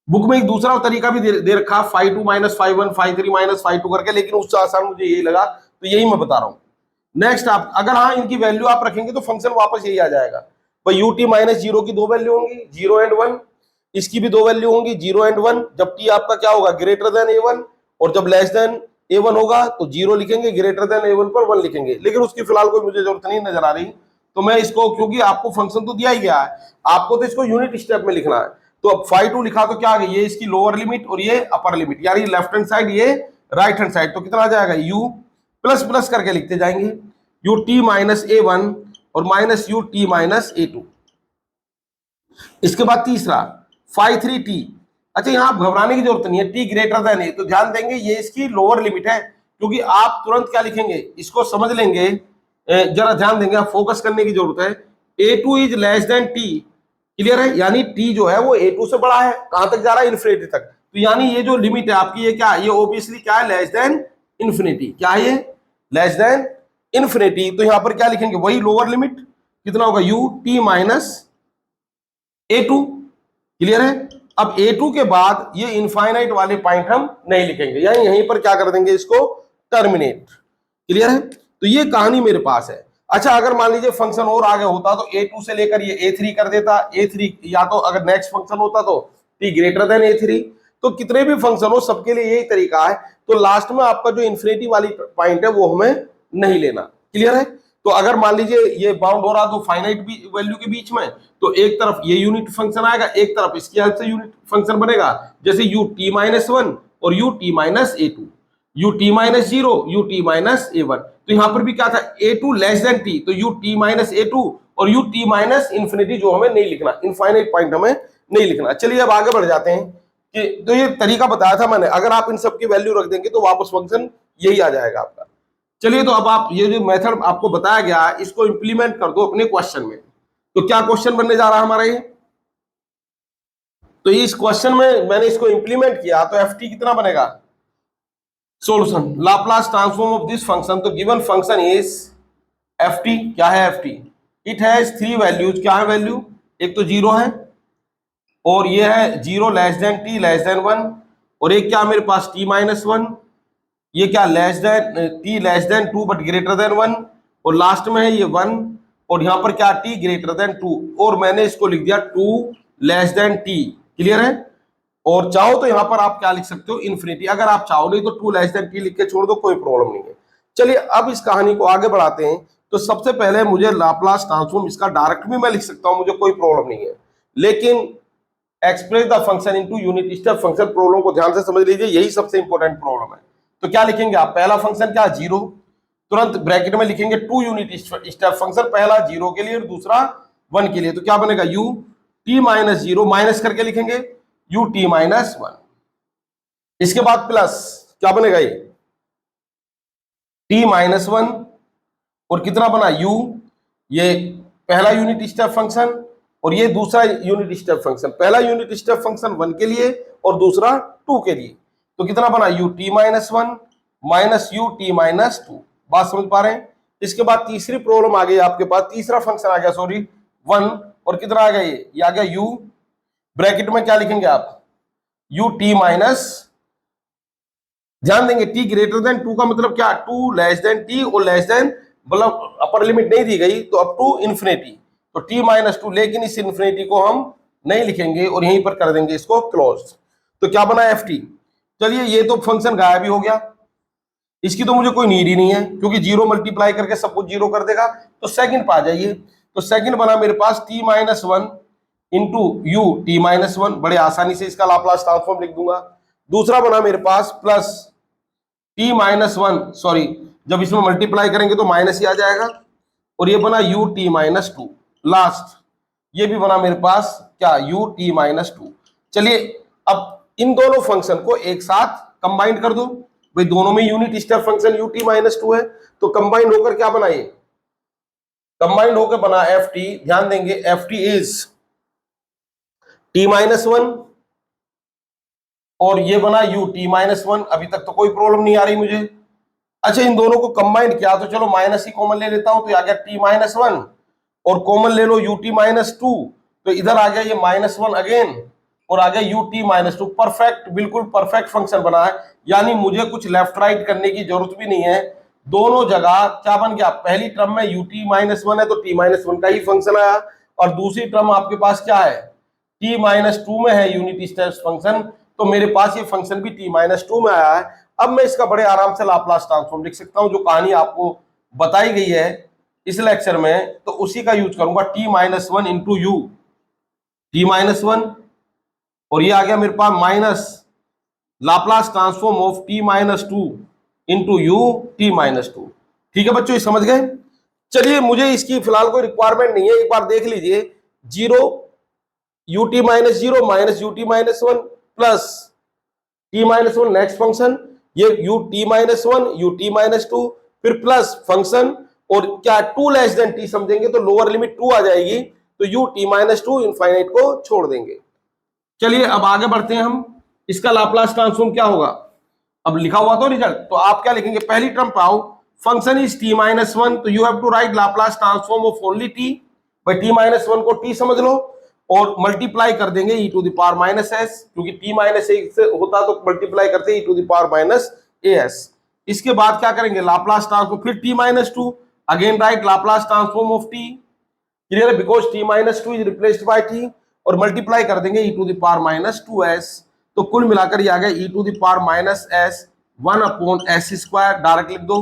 Book में एक दूसरा तरीका भी दे रखा, phi 2 minus phi 1, phi 3 minus phi 2 करके, लेकिन उससे आसान मुझे यही लगा, तो यही मैं बता रहा हूं। नेक्स्ट आप अगर हाँ इनकी वैल्यू आप रखेंगे तो फंक्शन वापस यही आ जाएगा। भाई u t माइनस 0 की 2 वैल्यू होंगी, 0 एंड 1, इसकी भी 2 वैल्यू होंगी, 0 एंड 1, जब t आपका क्या होगा, ग्रेटर देन a1, और जब लेस देन a1 होगा तो 0 लिखेंगे, ग्रेटर देन a1 पर 1 लिखेंगे। लेकिन उसकी फिलहाल कोई मुझे जरूरत नहीं नजर आ रही, तो मैं इसको, क्योंकि आपको फंक्शन तो दिया ही गया है, आपको तो इसको यूनिट स्टेप में लिखना है। तो अब फाई 2 लिखा तो क्या आ गई, ये इसकी लोअर लिमिट और ये अपर लिमिट, यानी लेफ्ट हैंड साइड ये राइट हैंड साइड, तो कितना आ जाएगा u, प्लस प्लस करके लिखते जाएंगे, U T minus A one और minus U T minus A two. इसके बाद तीसरा फाइव थ्री टी। अच्छा यहां आप घबराने की जरूरत नहीं है, टी ग्रेटर देन ए, तो ध्यान देंगे ये इसकी लोअर लिमिट है, क्योंकि आप तुरंत क्या लिखेंगे इसको समझ लेंगे, जरा ध्यान देंगे, आप फोकस करने की जरूरत है। A two is less than T, clear है, यानी टी जो है वो ए टू से बड़ा है, कहां तक जा रहा है, इन्फिनिटी तक। तो यानी ये जो लिमिट है आपकी, ये क्या है, ये ऑब्वियसली क्या है, लेस देन इन्फिनिटी। क्या है ये, लेस देन इन्फिनिटी। तो यहां पर क्या लिखेंगे, वही लोअर लिमिट, कितना होगा, U T minus A two, clear है। अब ए टू के बाद ये इनफाइनाइट वाले पॉइंट हम नहीं लिखेंगे, यानी यहीं पर क्या कर देंगे, इसको टर्मिनेट, क्लियर है। तो ये कहानी मेरे पास है। अच्छा अगर मान लीजिए फंक्शन और आगे होता तो ए टू से लेकर ये ए थ्री कर देता, ए थ्री, या तो अगर नेक्स्ट फंक्शन होता तो टी ग्रेटर देन ए थ्री। तो कितने भी फंक्शन हो सबके लिए यही तरीका है। तो लास्ट में आपका जो इन्फिनिटी वाली पॉइंट है वो हमें नहीं लेना, क्लियर है। तो अगर मान लीजिए ये बाउंड हो रहा तो फाइनाइट वैल्यू के बीच में, तो एक तरफ ये यूनिट फंक्शन आएगा, एक तरफ इसकी हेल्प से यूनिट फंक्शन बनेगा, जैसे यू टी माइनस वन और U T minus A two, U T minus zero, U T minus A one. तो यहां पर भी क्या था, A two less than T, तो U T minus A two और यू टी माइनस इन्फिनिटी, जो हमें नहीं लिखना, इनफाइनाइट पॉइंट हमें नहीं लिखना। चलिए अब आगे बढ़ जाते हैं कि तो ये तरीका बताया था मैंने, अगर आप इन सब की वैल्यू रख देंगे तो वापस फंक्शन यही आ जाएगा आपका। चलिए तो अब आप ये जो मेथड आपको बताया गया इसको इंप्लीमेंट कर दो अपने क्वेश्चन में। तो क्या क्वेश्चन बनने जा रहा है हमारा ये, तो इस क्वेश्चन में मैंने इसको इंप्लीमेंट किया तो एफ टी कितना बनेगा, solution Laplace transform of this function. तो given function is F T, क्या है F T, it has three values, क्या है वैल्यू, एक तो जीरो है, और ये है zero less than T less then one, और एक क्या मेरे पास टी माइनस वन, ये क्या less than T less than two but greater than one, और लास्ट में है ये वन, और यहां पर क्या टी ग्रेटर देन टू, और मैंने इसको लिख दिया two less than T, clear है। और चाहो तो यहां पर आप क्या लिख सकते हो, इन्फिनिटी, अगर आप चाहो, नहीं तो टू लेस देन टी लिख के छोड़ दो, कोई प्रॉब्लम नहीं है। चलिए अब इस कहानी को आगे बढ़ाते हैं। तो सबसे पहले मुझे लाप्लास ट्रांसफॉर्म, इसका डायरेक्ट भी मैं लिख सकता हूं, मुझे कोई प्रॉब्लम नहीं है, लेकिन express the function into unit step function, problem को ध्यान से समझ लीजिए, यही सबसे इंपॉर्टेंट प्रॉब्लम है। तो क्या लिखेंगे आप, पहला फंक्शन क्या, जीरो, तुरंत ब्रैकेट में लिखेंगे टू यूनिट स्टेप फंक्शन, पहला जीरो के लिए और दूसरा वन के लिए। तो क्या बनेगा, you T minus zero, minus करके लिखेंगे यू टी माइनस वन, इसके बाद प्लस क्या बनेगा, ये टी माइनस वन, और कितना बना यू, ये पहला यूनिट स्टेप फंक्शन और ये दूसरा यूनिट स्टेप फंक्शन, पहला यूनिट स्टेप फंक्शन वन के लिए और दूसरा टू के लिए। तो कितना बना you T minus one minus U T minus to, बात समझ पा रहे हैं। इसके बाद तीसरी प्रॉब्लम आ गई आपके पास, तीसरा फंक्शन आ गया, सॉरी वन, और कितना आ गया, ये आ गया यू, ब्रैकेट में क्या लिखेंगे आप, यू टी माइनस, ध्यान देंगे टी ग्रेटर देन टू का मतलब क्या, टू लेस देन टी और लेस देन, मतलब अपर लिमिट नहीं दी गई तो अप टू इन्फिनिटी, तो टी माइनस टू, लेकिन इस इन्फिनिटी को हम नहीं लिखेंगे और यहीं पर कर देंगे इसको क्लोज। तो क्या बना एफ टी। चलिए ये तो फंक्शन गायब ही हो गया, इसकी तो मुझे कोई नीड ही नहीं है, क्योंकि जीरो मल्टीप्लाई करके सब कुछ जीरो कर देगा। तो सेकंड पा जाइए, तो सेकंड बना मेरे पास T minus one into U T minus one, बड़े आसानी से इसका लाप्लास ट्रांसफॉर्म लिख दूंगा। दूसरा बना मेरे पास plus T minus one, sorry जब इसमें मल्टीप्लाई करेंगे तो माइनस ही आ जाएगा, और ये बना you T minus to, last ये भी बना मेरे पास क्या, यू टी माइनस टू। चलिए अब इन दोनों फंक्शन को एक साथ कंबाइन कर दो, भाई दोनों में unit step function U T minus two है, तो कंबाइन होकर क्या बना, ये कंबाइंड होकर बना एफ टी। ध्यान देंगे F T is T minus one और ये बना यू टी माइनस वन, अभी तक तो कोई प्रॉब्लम नहीं आ रही मुझे। अच्छा इन दोनों को कंबाइंड किया तो चलो माइनस ही कॉमन ले लेता हूं, तो आ गया टी माइनस वन, और कॉमन ले लो यू टी माइनस टू, तो इधर आ गया ये माइनस वन अगेन, और आ गया U T minus to. Perfect, बिल्कुल परफेक्ट फंक्शन बना है, यानी मुझे कुछ लेफ्ट राइट करने की जरूरत भी नहीं है। दोनों जगह क्या बन गया, पहली टर्म में यू टी माइनस वन है तो टी माइनस वन का ही फंक्शन आया, और दूसरी टर्म आपके पास क्या है, टी माइनस टू में है यूनिट स्टेप फंक्शन, तो मेरे पास ये फंक्शन भी टी माइनस टू में आया है। अब मैं इसका बड़े आराम से लाप्लास ट्रांसफॉर्म लिख सकता हूं, जो कहानी आपको बताई गई है इस लेक्चर में, तो उसी का यूज करूंगा, T minus one into U T minus one, और ये आ गया मेरे पास minus Laplace transform of T minus two into U T minus two. ठीक है बच्चों, ये समझ गए। चलिए, मुझे इसकी फिलहाल कोई रिक्वायरमेंट नहीं है, एक बार देख लीजिए। Zero U T minus zero minus U T minus one plus T minus one, next function ये U T minus one U T minus two, फिर प्लस फंक्शन, और क्या टू लेस देन टी समझेंगे तो लोअर लिमिट टू आ जाएगी, तो U T minus to infinite को छोड़ देंगे। चलिए अब आगे बढ़ते हैं हम। इसका लाप्लास ट्रांसफॉर्म क्या होगा, अब लिखा हुआ तो रिजल्ट, तो आप क्या लिखेंगे, पहली टर्म पाओ function is T minus one, तो you have to write Laplace transform of only T, भाई टी माइनस वन को टी समझ लो, और मल्टीप्लाई कर देंगे E to the power minus S, क्योंकि टी माइनस ए से होता तो मल्टीप्लाई करते E to the power minus A S. इसके बाद क्या करेंगे, लाप्लास ट्रांसफॉर्म, फिर T minus two, again write Laplace transform of T, clear है, because T minus two is replaced by T, और मल्टीप्लाई कर देंगे E to the power minus two S. तो कुल मिलाकर ये आ गया E to the power minus S one upon S square, direct लिख दो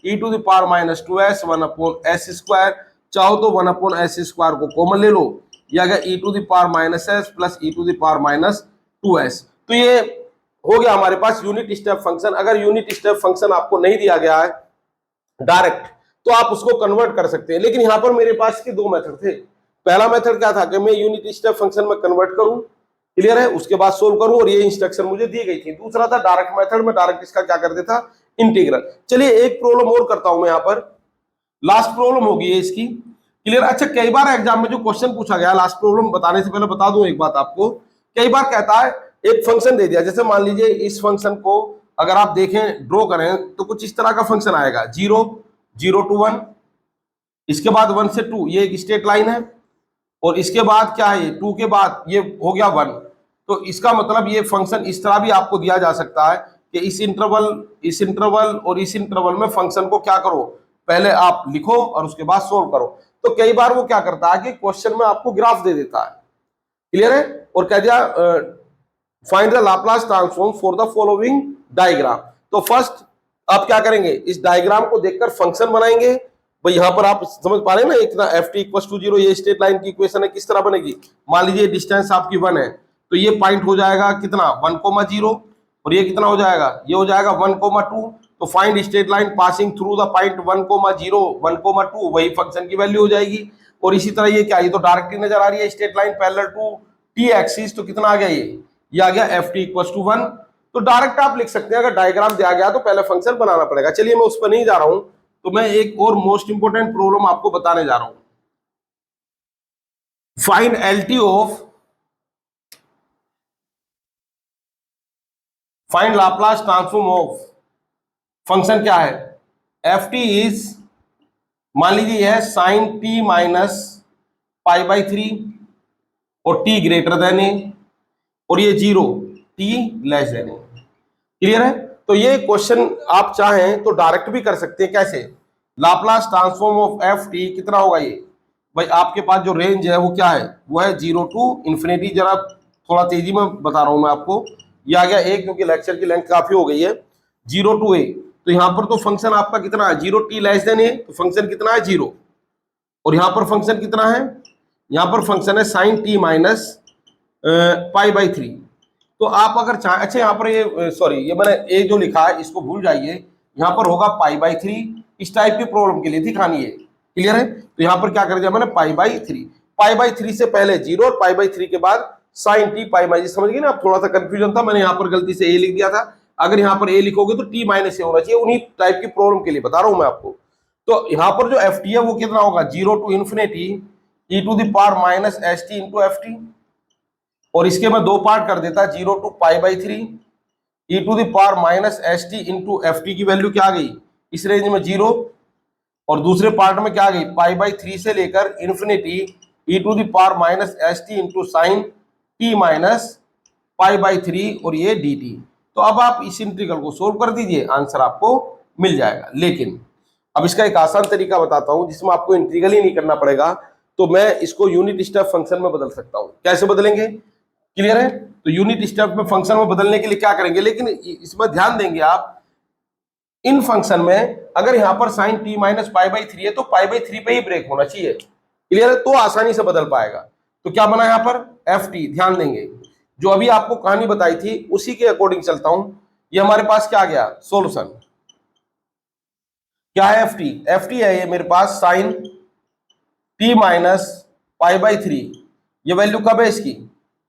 E to the power minus two S one upon S square, चाहो तो वन अपॉन एस स्क्वायर को कॉमन ले लो, ये आ गया E to the power minus S plus E to the power minus two S. तो ये हो गया हमारे पास यूनिट स्टेप फंक्शन। अगर यूनिट स्टेप फंक्शन आपको नहीं दिया गया है डायरेक्ट, तो आप उसको कन्वर्ट कर सकते हैं, लेकिन यहां पर मेरे पास के दो मेथड थे। पहला मेथड क्या था कि मैं यूनिट स्टेप फंक्शन में कन्वर्ट करूं, क्लियर है, उसके बाद सोल्व करूं, और ये इंस्ट्रक्शन मुझे दी गई थी। दूसरा था डायरेक्ट मेथड में, डायरेक्ट इसका क्या कर देता, इंटीग्रल। चलिए एक प्रॉब्लम और करता हूं मैं यहां पर, लास्ट प्रॉब्लम होगी इसकी, क्लियर। अच्छा, कई बार एग्जाम में जो क्वेश्चन पूछा गया, लास्ट प्रॉब्लम बताने से पहले बता दूं एक बात आपको, कई बार कहता है एक फंक्शन दे दिया, जैसे मान लीजिए इस फंक्शन को अगर आप देखें ड्रॉ करें तो कुछ इस तरह का फंक्शन आएगा, जीरो जीरो टू वन, इसके बाद वन से टू, ये एक स्ट्रेट लाइन है, और इसके बाद क्या है, टू के बाद ये हो गया वन। तो इसका मतलब ये फंक्शन इस तरह भी आपको दिया जा सकता है कि इस इंटरवल और इस इंटरवल में फंक्शन को क्या करो, पहले आप लिखो और उसके बाद सोल्व करो। तो कई बार वो क्या करता है कि क्वेश्चन में आपको ग्राफ दे देता है, क्लियर है, और कह दिया find the Laplace transform for the following diagram. तो फर्स्ट आप क्या करेंगे, इस डायग्राम को देखकर फंक्शन बनाएंगे। भाई यहां पर आप समझ पा रहे हैं ना, इतना F T equal to zero, ये स्ट्रेट लाइन की इक्वेशन है, किस तरह बनेगी, मान लीजिए डिस्टेंस आपकी वन है, तो ये पॉइंट हो जाएगा कितना, वन कोमा जीरो, और ये कितना हो जाएगा, ये हो जाएगा वन कोमा टू। तो find straight line passing through the point one comma zero one comma two, वही फंक्शन की वैल्यू हो जाएगी। और इसी तरह ये क्या, ये तो डायरेक्टली नजर आ रही है, straight line parallel to T axis, तो कितना आ गया, ये आ गया F T equal to one. तो डायरेक्ट आप लिख सकते हैं, अगर डायग्राम दिया गया तो पहले फंक्शन बनाना पड़ेगा। चलिए मैं उस पर नहीं जा रहा हूं, तो मैं एक और मोस्ट इंपोर्टेंट प्रॉब्लम आपको बताने जा रहा हूं। Find LT of, find Laplace transform of, function क्या है, एफ टी इज, मान लीजिए यह sine T minus pi by three, और टी ग्रेटर देन ए, और ये zero T less than A, clear है। तो ये क्वेश्चन आप चाहें तो डायरेक्ट भी कर सकते हैं, कैसे, Laplace transform of F T कितना होगा, ये भाई आपके पास जो रेंज है वो क्या है, वो है जीरो टू इन्फिनिटी। जरा थोड़ा तेजी में बता रहा हूं मैं आपको, ये आ गया एक, क्योंकि लेक्चर की लेंथ काफी हो गई है, जीरो टू ए। तो यहाँ पर तो फंक्शन आपका कितना है, जीरो टी लेस देन ए, तो फंक्शन कितना है, जीरो, और यहाँ पर फंक्शन कितना है, यहाँ पर फंक्शन है sine T minus pi by three. तो आप अगर चाहें, अच्छा यहाँ पर ये सॉरी, ये मैंने ए जो लिखा है इसको भूल जाइए, यहाँ पर होगा पाई बाई थ्री, इस टाइप की प्रॉब्लम के लिए दिखानी है, क्लियर है। तो यहाँ पर क्या कर दिया मैंने, पाई by three, pi by three से पहले जीरो, और पाई बाई थ्री के बाद साइन टी पाई माइनस, समझ गए ना आप, थोड़ा सा कंफ्यूजन था, मैंने यहाँ पर गलती से ए लिख दिया था, अगर यहाँ पर ए लिखोगे तो टी माइनस ए होना चाहिए, उन्हीं टाइप की प्रॉब्लम के लिए बता रहा हूँ मैं आपको। तो यहाँ पर जो एफ टी है वो कितना होगा, zero to infinity E to the power minus S T into F T, और इसके मैं दो पार्ट कर देता, zero to pi by three E to the power minus S T into F T की वैल्यू क्या आ गई, इस रेंज में जीरो, और दूसरे पार्ट में क्या आ गई, पाई बाई थ्री से लेकर infinity E to the power minus S T into sine T minus pi by three, और ये डी टी। तो अब आप इस इंटीग्रल को सोल्व कर दीजिए, आंसर आपको मिल जाएगा। लेकिन अब इसका एक आसान तरीका बताता हूं जिसमें आपको इंटीग्रल ही नहीं करना पड़ेगा, तो मैं इसको यूनिट स्टेप फंक्शन में बदल सकता हूं। कैसे बदलेंगे, क्लियर है। तो यूनिट स्टेप में फंक्शन में बदलने के लिए क्या करेंगे, लेकिन इसमें ध्यान देंगे आप, इन फंक्शन में अगर यहां पर sine T minus pi by three है तो पाई बाई थ्री पे ही ब्रेक होना चाहिए, क्लियर है, तो आसानी से बदल पाएगा। तो क्या बना यहां पर, एफ टी, ध्यान देंगे जो अभी आपको कहानी बताई थी उसी के अकॉर्डिंग चलता हूं। ये हमारे पास क्या आ गया, सोल्यूशन, क्या है एफ टी? एफ टी है ये मेरे पास sine T minus pi by three. ये वैल्यू कब है इसकी?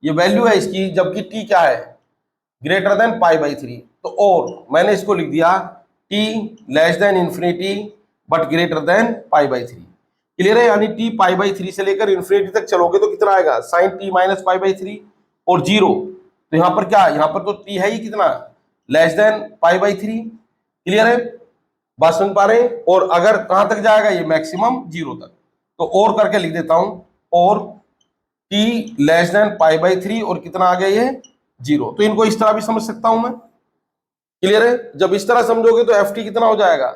ये वैल्यू है इसकी जबकि टी क्या है? Greater than pi by three. तो और मैंने इसको लिख दिया T less then infinity but greater than pi by three. Clear है? यानी टी पाई बाई थ्री से लेकर इन्फिनिटी तक चलोगे तो कितना आएगा? Sine T minus pi by three और जीरो। तो यहां पर क्या? यहां पर तो टी है ही कितना? Less than pi by three. Clear है? बात समझ पा रहे हैं? और अगर कहां तक जाएगा ये? मैक्सिमम जीरो तक। तो और करके लिख देता हूं, और T less than pi by three और कितना आ गया ये? जीरो। तो इनको इस तरह भी समझ सकता हूं मैं। क्लियर है? जब इस तरह समझोगे तो एफ टी कितना हो जाएगा?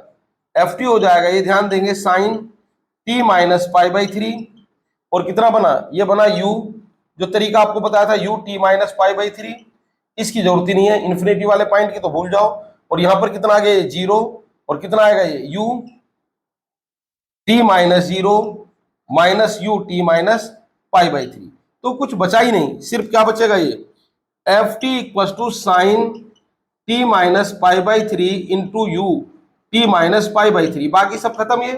एफ टी हो जाएगा, ये ध्यान देंगे, sine T minus pi by three और कितना बना? ये बना यू, जो तरीका आपको बताया था you T minus pi by three. इसकी जरूरत ही नहीं है, इन्फिनिटी वाले पॉइंट की तो भूल जाओ। और यहां पर कितना आ गया? जीरो। और कितना आएगा ये? U T minus zero minus U T minus pi by three. तो कुछ बचा ही नहीं, सिर्फ क्या बचेगा? ये F T equal to sine T minus pi by three into U T minus pi by three. बाकी सब खत्म। ये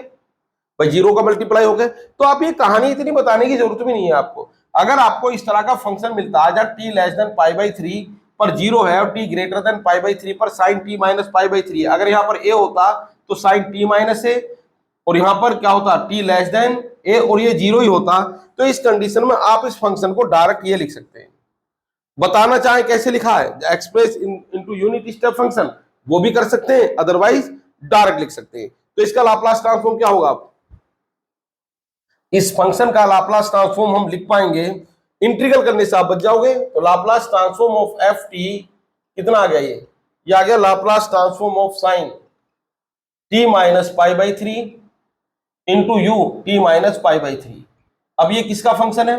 भाई जीरो का मल्टीप्लाई हो गया। तो आप ये कहानी इतनी बताने की जरूरत भी नहीं है आपको। अगर आपको इस तरह का फंक्शन मिलता है जहां T less than pi by three पर जीरो है और T greater than pi by three पर sine T minus pi by three, अगर यहाँ पर ए होता तो साइन टी माइनस ए, और यहां पर क्या होता? टी लेस देन ए, और ये जीरो ही होता। तो इस कंडीशन में आप इस फंक्शन को डायरेक्ट ये लिख सकते हैं। बताना चाहे कैसे लिखा है, express into unit step function, वो भी कर सकते हैं, अदरवाइज डायरेक्ट लिख सकते हैं। तो इसका लाप्लास ट्रांसफॉर्म क्या होगा? इस फंक्शन का लाप्लास ट्रांसफॉर्म हम लिख पाएंगे, इंटीग्रल करने से आप बच जाओगे। तो Laplace transform of F T कितना आ गया? ये आ गया Laplace transform of sine T minus pi by three into U T minus pi by three. अब ये किसका फंक्शन है?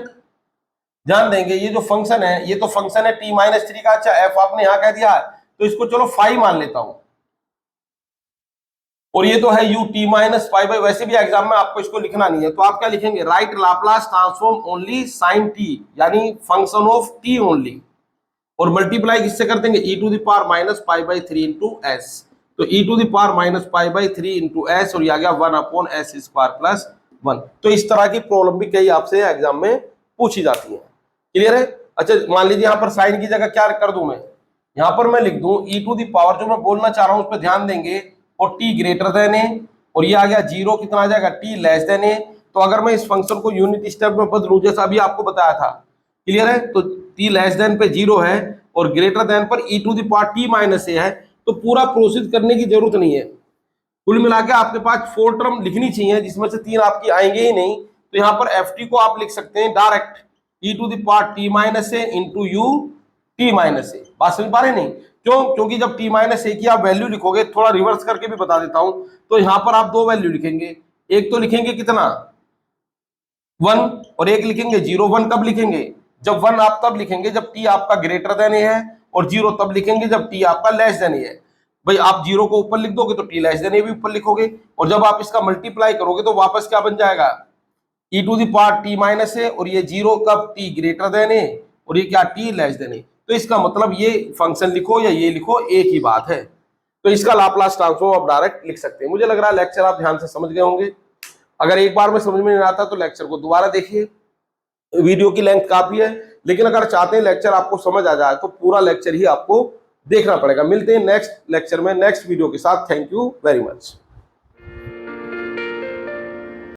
ध्यान देंगे, ये जो फंक्शन है ये तो फंक्शन है टी माइनस थ्री का। अच्छा, एफ आपने यहां कह दिया तो इसको चलो फाइव मान लेता हूं, और ये तो है you T minus pi by. वैसे भी एग्जाम में आपको इसको लिखना नहीं है, तो आप क्या लिखेंगे? Write Laplace transform only sine T, यानी फंक्शन ऑफ टी ओनली, और मल्टीप्लाई किससे कर देंगे? E to the power minus pi by three into S. तो E to the power minus pi by three into S, और ये आ गया one upon S square plus one. तो इस तरह की प्रॉब्लम भी कई आपसे एग्जाम में पूछी जाती है। क्लियर है? अच्छा, मान लीजिए यहाँ पर साइन की जगह क्या कर दूं मैं? यहाँ पर मैं लिख दूं ई टू द पावर, जो मैं बोलना चाह रहा हूं उस पर ध्यान देंगे, और टी ग्रेटर देन ए, और ये आ गया जीरो, कितना आ जाएगा? टी लेस देन ए। तो अगर मैं इस फंक्शन को यूनिट स्टेप में बदलूं, जैसा अभी आपको बताया था, क्लियर है? तो टी लेस देन पे जीरो है और ग्रेटर देन पर E to the power T minus A है, तो पूरा प्रोसेस करने की जरूरत नहीं है। कुल मिला के आपके पास फोर टर्म लिखनी चाहिए, जिसमें से तीन आपकी आएंगे ही नहीं। तो यहाँ पर एफ टी को आप लिख सकते हैं direct E to the power T minus A into U T minus A. बात समझ पा रहे नहीं? क्यों? क्योंकि जब टी माइनस ए की आप वैल्यू लिखोगे, थोड़ा रिवर्स करके भी बता देता हूं, तो यहां पर आप दो वैल्यू लिखेंगे। एक तो लिखेंगे कितना? वन, और एक लिखेंगे जीरो। वन कब लिखेंगे? जब वन आप तब लिखेंगे जब टी आपका ग्रेटर देन ए है, और जीरो तब लिखेंगे जब टी आपका लेस देन ए है। भाई आप जीरो को ऊपर लिख दोगे तो टी लेस देन ए भी ऊपर लिखोगे, और जब आप इसका मल्टीप्लाई करोगे तो वापस क्या बन जाएगा? E to the power T minus A, और ये जीरो कब? टी ग्रेटर देन ए, और ये क्या? टी लेस देन ए। तो इसका मतलब ये फंक्शन लिखो या ये लिखो, एक ही बात है। तो इसका लाप्लास ट्रांसफॉर्म आप डायरेक्ट लिख सकते हैं। मुझे लग रहा है लेक्चर आप ध्यान से समझ गए होंगे। अगर एक बार में समझ में नहीं आता तो लेक्चर को दोबारा देखिए, वीडियो की लेंथ काफी है, लेकिन अगर चाहते हैं लेक्चर आपको समझ आ जाए तो पूरा लेक्चर ही आपको देखना पड़ेगा। मिलते हैं नेक्स्ट लेक्चर में नेक्स्ट वीडियो के साथ। Thank you very much.